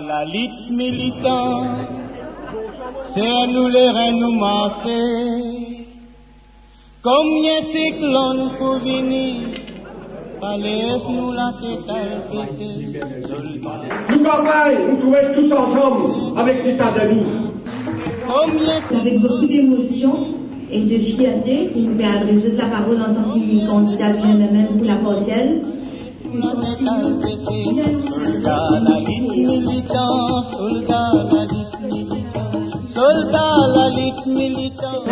la lutte militante, c'est nous les reins nous masser. Combien cyclones pour venir, laisse-nous la tête à l'épaissée. Nous campagne, nous trouvons tous ensemble avec l'État d'amis. Avec beaucoup d'émotion et de fierté, il me fait adresser la parole en tant que candidat du MMM pour la partielle.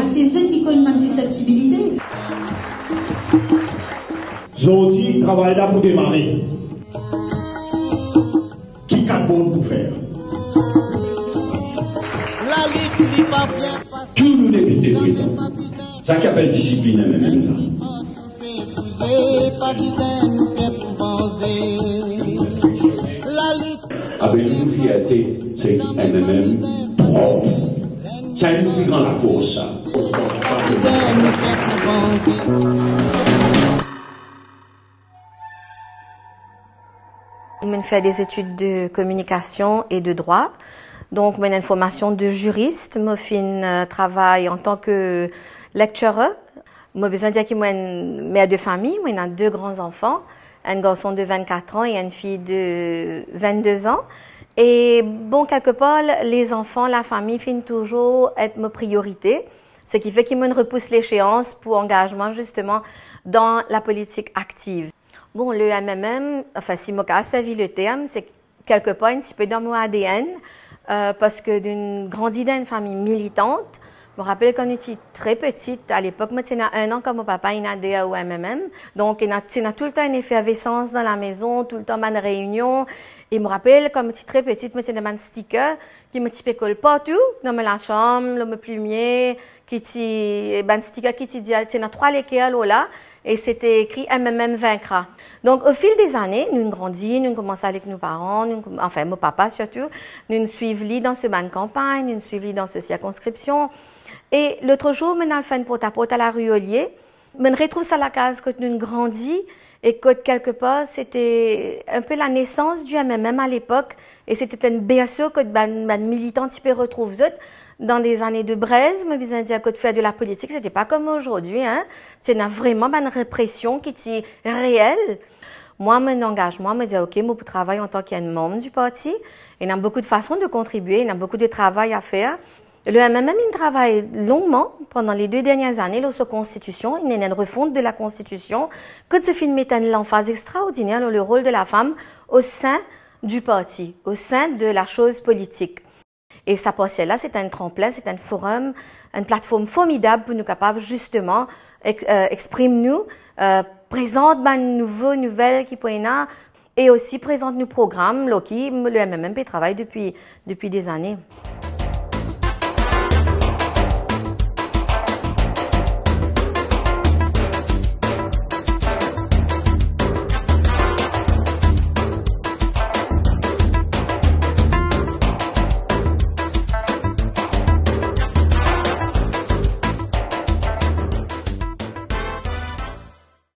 C'est celle qui connaît ma susceptibilité. Zodi travaille là pour démarrer. Qui a bon pour faire? Tout nous députés présents. Ça qui appelle discipline même ça. Avec une fierté, c'est MMM propre. Ça nous plus grand la force, ça. Je fais des études de communication et de droit. Donc, j'ai une formation de juriste. Je travaille en tant que lecturer. J'ai besoin de dire que je suis une mère de famille. J'ai 2 grands-enfants, un garçon de 24 ans et une fille de 22 ans. Et bon, quelque part, les enfants, la famille finissent toujours être ma priorité. Ce qui fait qu'ils me repoussent l'échéance pour engagement justement dans la politique active. Bon, le MMM, enfin, si je casse le terme, c'est quelque part un petit peu dans mon ADN, parce que d'une grandi dans une famille militante. Je me rappelle quand j'étais très petite, à l'époque, moi, j'avais 1 an quand mon papa il a adhéré au MMM. Donc, il y a tout le temps une effervescence dans la maison, tout le temps une réunion. Et je me rappelle quand j'étais très petite, moi, j'avais un sticker qui me typait partout, dans la chambre, le plumier, qui était, un sticker qui dit, il y a 3 l'école là. Et c'était écrit MMM vaincra. Donc, au fil des années, nous grandissons, nous commençons avec nos parents, enfin, mon papa surtout, nous suivons dans ce ban de campagne, nous suivons dans ce circonscription. Et l'autre jour, nous avons fait une porte-à-porte à la rue Ollier. Je retrouve ça à la case quand nous grandissons et que quelque part, c'était un peu la naissance du MMM à l'époque. Et c'était une BSE que les militants tu peux retrouver dans des années de braise, mais besoin de dire que de faire de la politique, c'était pas comme aujourd'hui, hein. C'est vraiment une répression qui est réelle. Moi, mon engagement, me dit, OK, moi, pour travailler en tant qu'un membre du parti, il y a beaucoup de façons de contribuer, il y a beaucoup de travail à faire. Le MMM, il travaille longuement pendant les 2 dernières années, là, sur la Constitution. Il y a une refonte de la Constitution. Que ce film met une emphase extraordinaire sur le rôle de la femme au sein du parti, au sein de la chose politique. Et sa partielle-là, c'est un tremplin, c'est un forum, une plateforme formidable pour nous capables justement exprimer-nous, présente nouveaux nouvelles qui pourraient et aussi présente nos programmes, qui le MMM travaille depuis des années.